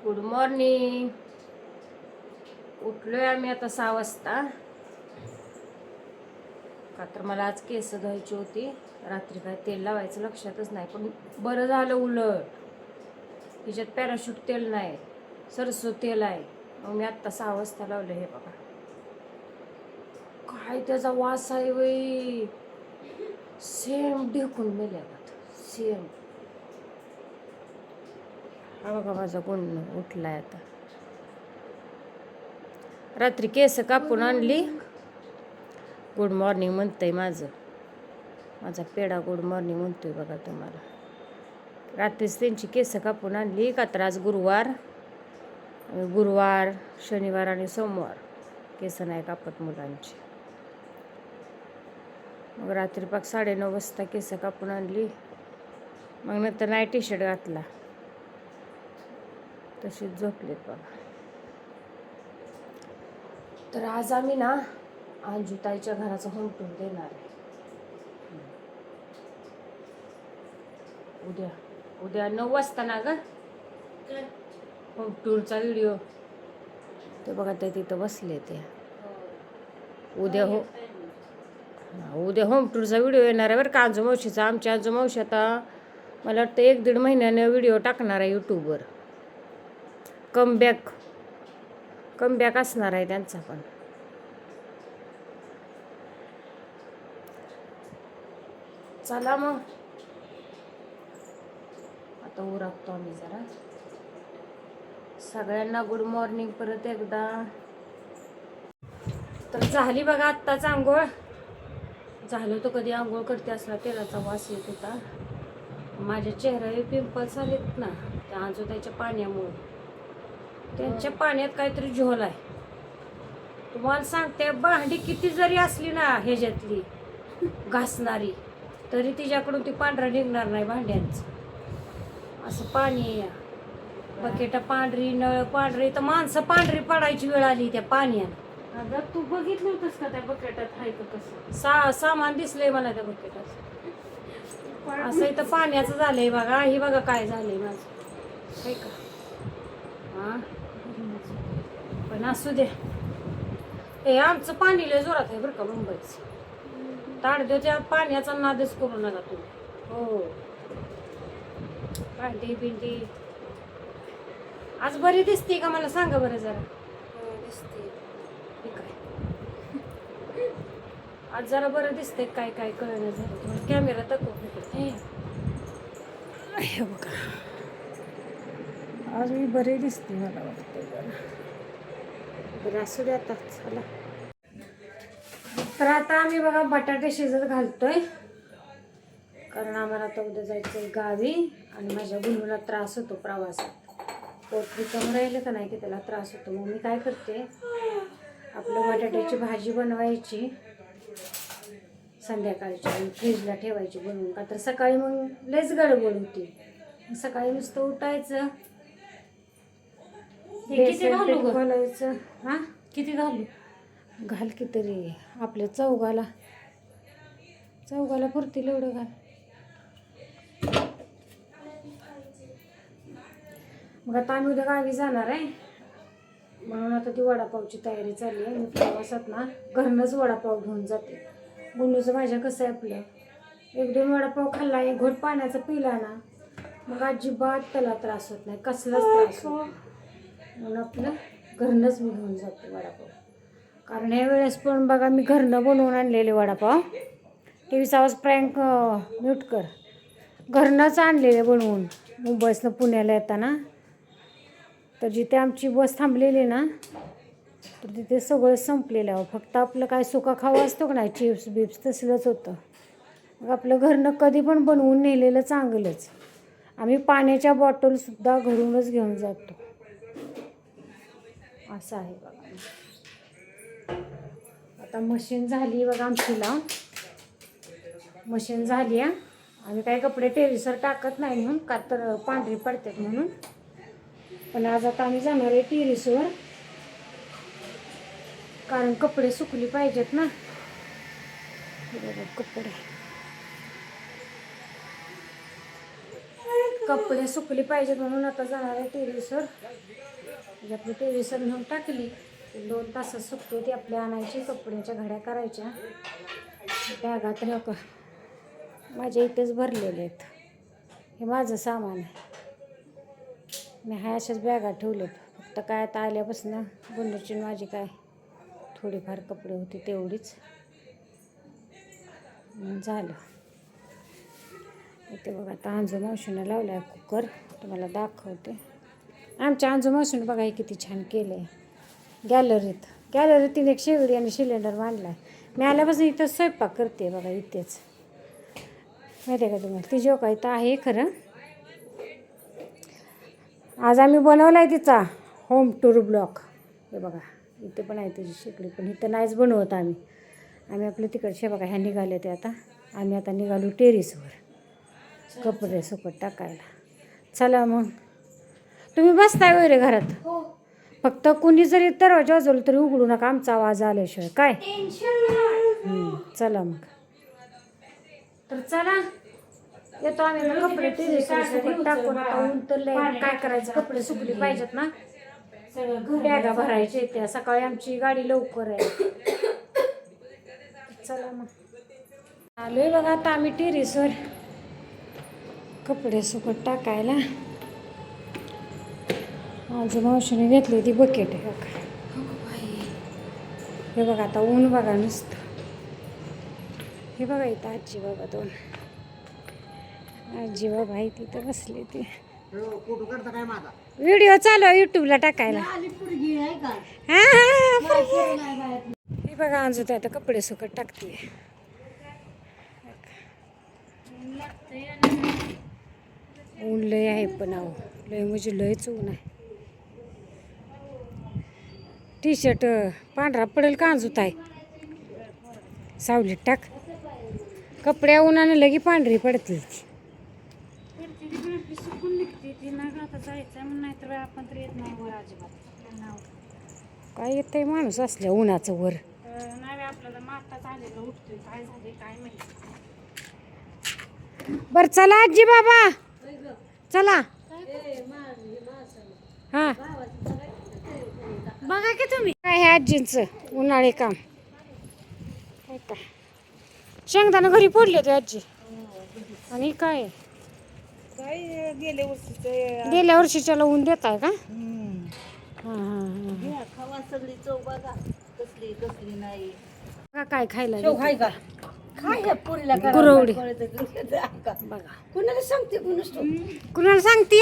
Good morning. उठलोय आम्ही आता 6 वाजता. का तर मला आज केस धुवायची होती. रात्री काय तेल लावायचं लक्षातच नाही, पण बरं झालं उलट. हिच्यात पॅराशूट तेल नाही, सरसो तेल आहे. मग मी आत्ता 6 वाजता लावलं. हे बघा काय त्याचा वास आहे वय, सेम ढेकून मेल्यागत सेम. हा बघा माझा गुण उठलाय आता. रात्री केस कापून आणली. गुड मॉर्निंग म्हणतंय माझा पेडा गुड मॉर्निंग म्हणतोय बघा तुम्हाला. रात्रीच त्यांची केस कापून आणली का तर आज गुरुवार शनिवार आणि सोमवार केस नाही कापत मुलांची. मग रात्री पाक 9:30 वाजता केस कापून आणली. मग नंतर नाही टी शर्ट घातला, तशीच झोपलेत बघा. तर आज आम्ही ना अंजुताईच्या घराचं होम टूर देणार आहे. उद्या 9 वाजता ना ग होम टूरचा व्हिडिओ. ते बघा ते तिथं बसले ते. उद्या होम टूरचा व्हिडिओ येणार आहे बरं का. अंजू मावशीचा, आमच्या अंजू मावशी आता मला वाटतं 1-1.5 महिन्याने व्हिडिओ टाकणार आहे यूट्यूबवर. कमबॅक असणार आहे त्यांचा पण. चला मग आता उरकतो आम्ही जरा. सगळ्यांना गुड मॉर्निंग परत एकदा. तर झाली बघा आत्ताच आंघोळ. झालं तर कधी आंघोळ करते असला तेलाचा वास येत होता. माझ्या चेहऱ्यावर पिंपल्स आलेत ना त्या अंजुताईच्या पाण्यामुळे. त्यांच्या पाण्यात काहीतरी झोल आहे. तुम्हाला सांगते, भांडी किती जरी असली ना ह्याच्यातली घासणारी, तरी तिच्याकडून ती पांढरा निघणार नाही भांड्यांचं. असं पाणी, बकेटा पांढरी, नळ पांढरी, तर माणसं पांढरी पडायची वेळ आली त्या पाण्यात. अगं तू बघितलं होतंस का त्या बकेटात आहे का कसं? सामान दिसलंय मला त्या बकेटात. असं इथं पाण्याचं झालंय बघा. हे बघा काय झालंय माझं, आहे का? हा पण असू दे. हे आमचं पाणी लय जोरात आहे बरं का मुंबईचं. ताडदेवच्या पाण्याचा नादच करू नका तुम्ही. हो, भांडी बिंडी आज बरी दिसते का मला सांगा बरं जरा. दिसते ठीक आहे, आज जरा बरं दिसतंय. काय काय कळलं झालं. कॅमेरा तक हे बघा, आज मी बरे दिसते मला वाटतं जरा. बरं असू दे आता. चला तर आता आम्ही बघा बटाटे शिजत घालतोय, कारण आम्हाला आता उद्या जायचंय गावी. आणि माझ्या गुणूला त्रास होतो प्रवासात. पोट रिकामं राहिलं का नाही की त्याला त्रास होतो. मग मी काय करते, आपलं बटाट्याची भाजी बनवायची संध्याकाळची आणि फ्रीजला ठेवायची बनवून. का तर सकाळी मग लयच गडबड होती. सकाळी नुसतं उठायचं, खोलायचं. हा किती घालू? घाल की तरी आपल्या चौघाला पुरतील एवढं घाल. मग आता आम्ही उद्या गावी जाणार आहे, म्हणून आता ती वडापावची तयारी चालली आहे. मी प्रवासात ना घरनंच वडापाव घेऊन जाते. गुन्नूचं माझ्या कसं आहे, आपलं 1-2 वडापाव खाल्ला, 1 घोट पाण्याचा पिला ना, मग अजिबात त्याला त्रास होत नाही, कसलाच त्रास होत नाही. म्हणून आपलं घरनंच मी घेऊन जाते वडापाव. कारण ह्या वेळेस पण बघा मी घरनं बनवून आणलेले वडापाव. टीव्हीचा आवाज प्रँक म्यूट कर. घरनंच आणलेले बनवून मुंबईतनं पुण्याला येताना. तर जिथे आमची बस थांबलेली ना, तर तिथे सगळं संपलेलं आहे. फक्त आपलं काय सुका खावं असतो का नाही, चिप्स बिप्स तसलंच होतं. मग आपलं घरनं कधी पण बनवून नेलेलं चांगलंच. आम्ही पाण्याच्या बॉटलसुद्धा घरूनच घेऊन जातो. असं आहे बघा. आता मशीन झाली बघा आमची लावून. मशीन झाली आहे. आम्ही काही कपडे टेरिसवर टाकत नाही म्हणून, का तर पांढरी पडतात म्हणून. पण आज आता आम्ही जाणार आहे टेरिसवर, कारण कपडे सुकली पाहिजेत ना. कपडे कपडे सुकली पाहिजेत म्हणून आता जाणार आहे टेरेसवर. म्हणजे आपली टेरेसवर नेऊन टाकली 2 तासात सुकते. ती आपल्या आणायची, कपड्याच्या घड्या करायच्या. बॅगात का माझ्या इथेच भरलेले आहेत. हे माझं सामान आहे. मी ह्या अशाच बॅगा ठेवलेत. फक्त काय आता आल्यापासून गुंडूची माझी काय थोडीफार कपडे होती तेवढीच झालं. इथे बघा आता अंजू मावशीनं लावला आहे कुकर. तुम्हाला दाखवते. आमच्या अंजू मावशीनं बघा हे किती छान केलं आहे. गॅलरीत तिने एक शेगडी आणि सिलेंडर मांडला आहे. मी आल्यापासून इथं स्वयंपाक करते बघा इथेच. माहिती आहे का तुम्हाला ती जो काय तर आहे खरं. आज आम्ही बनवला आहे तिचा होम टूर ब्लॉग. हे बघा इथे पण आहे त्याची शेगडी, पण इथं नाहीच बनवत आम्ही आपल्या तिकडचे बघा ह्या निघाले ते आता. आम्ही आता निघालो टेरेसवर कपडे सुकत टाकायला. चला मग. तुम्ही बसताय वगैरे घरात? फक्त कुणी जरी दरवाजा वाजवलं तरी उघडू नका, आमचा आवाज आल्याशिवाय. काय चला मग. तर चला येतो आम्ही मग. कपडे टेरेसवर टाकून आता ऊन तर काय करायचं, कपडे सुकली पाहिजेत ना. बॅगा भरायचे त्या. सकाळी आमची गाडी लवकर आहे. चला मग. आलोय बघा आता आम्ही टेरेसवर कपडे सुकत टाकायला. माझं मावशीने घेतली ती बकेट आहे बघा. हे बघा आता ऊन बघा नुसतं. हे बघा इथं आजी बाबा 2 आजी बाबा आहे तिथं बसले. ते व्हिडिओ चालू आहे यूट्यूबला टाकायला. हे बघा अंजू ते आता कपडे सुकत टाकते. ऊन लय आहे पण आहो लय म्हणजे लयच ऊन आहे. टी शर्ट पांढरा पडेल का अंजूत आहे. सावलीत टाक. कपड्या उन्हानं लगी पांढरी पडते. सुकून निघते ती. नाही आता जायचं म्हणून, नाही तर आपण तर येत नाही वर अजिबात. काय येतंय माणूस असल्या उन्हाचं वर. नाही आपल्याला माताच आलेलं उठतोय. काय झाले काय माहिती. बर चला आजी बाबा चला. हा बघा की तुम्ही काय हे आजींचं उन्हाळे काम. शेंगदाणा घरी फोडले ते आजी. आणि काय गेल्या वर्षीच्या ऊन देत आहे का? खावा सगळी चव बघा कसली कसली नाही. काय खायला काय पुरीला गुरवडी बघा. कुणाला सांगते कुणाला सांगते.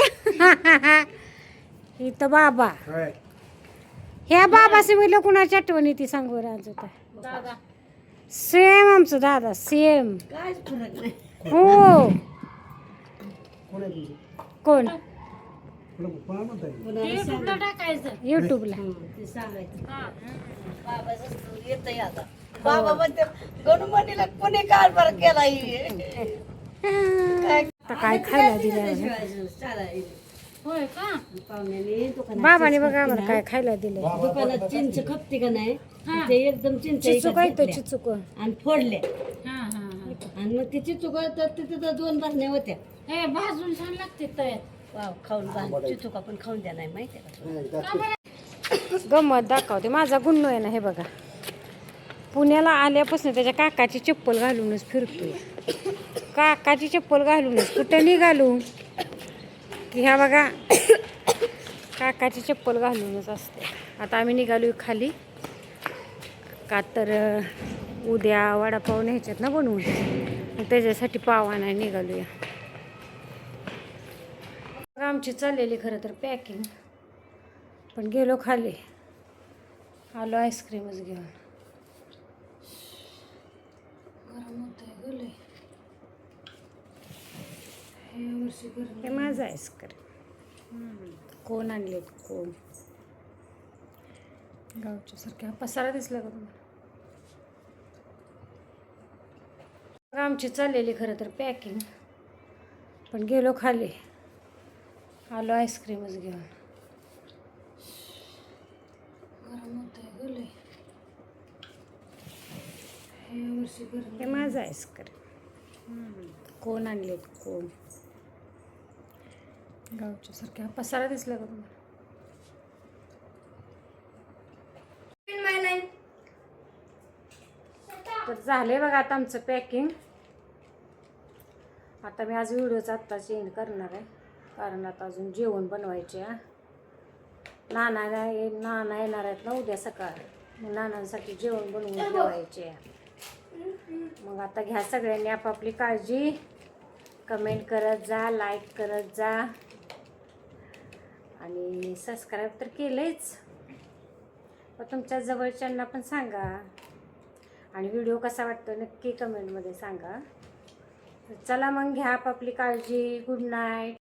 इथं बाबा ह्या बाबा सिमिलं कुणाची आठवण ती सांग बरं आज होता. सेम आमचं दादा सेम. काय फरक नाही. हो कोण युट्यूबला ते सांगायचं बाबा येत आता. बाबा म्हणते गणुमणीला कोणी कारभार केला. काय खायला दिलं होय का? पाहुण्याने बाबाने बघा आम्हाला काय खायला दिलं. दुकानात चिंच खपते का नाही ते एकदम चिंच चिचुक आहे तो चिचुक. आणि फोडले हा हा आणि मग ते चिचुक तिथं 2 भरण्या होत्या. हे भाजून छान लागते तयार. वाव खाऊन चिचुक आपण खाऊन द्या नाही माहिती का. गंमत दाखवते. माझा गुन्हा आहे ना हे बघा. पुण्याला आल्यापासून त्याच्या काकाची चप्पल घालूनच फिरतोय. काकाची चप्पल घालूनच कुठं निघालू की ह्या बघा काकाची चप्पल घालूनच असते. आता आम्ही निघालो खाली का तर उद्या वडापाव न्यायच्यात ना बनवून. मग त्याच्यासाठी पाव आणायला निघालूया. आमची चाललेली खरं तर पॅकिंग, पण गेलो खाली. आलो आईस्क्रीमच घेऊन. गरम होतंय गेले. हे माझं आईस्क्रीम. कोण आणलेत कोण गावच्या सारख्या पसारा दिसला का तुम्हाला. आमची चाललेली खरं तर पॅकिंग, पण गेलो खाली. आलो आईस्क्रीमच घेऊन. गरम होतंय गेले. हे माझं आईस्क्रीम. कोण आणलेत कोण गावच्या सारख्या पसारा दिसला का तुम्हाला? तर झाले बघा आता आमचं पॅकिंग. आता मी आज व्हिडिओचा आत्ता चेंज करणार आहे, कारण आता अजून जेवण बनवायचे आहे. नाना येणार आहेत ना उद्या सकाळ, मग नानांसाठी जेवण बनवून ठेवायचे आहे. मग आता घ्या सगळ्यांनी आपापली काळजी. कमेंट करत जा, लाईक करत जा, आणि सबस्क्राईब तर केलंच, पण तुमच्या जवळच्यांना पण सांगा. आणि व्हिडिओ कसा वाटतो नक्की कमेंटमध्ये सांगा. चला मग घ्या आपापली काळजी. Good night.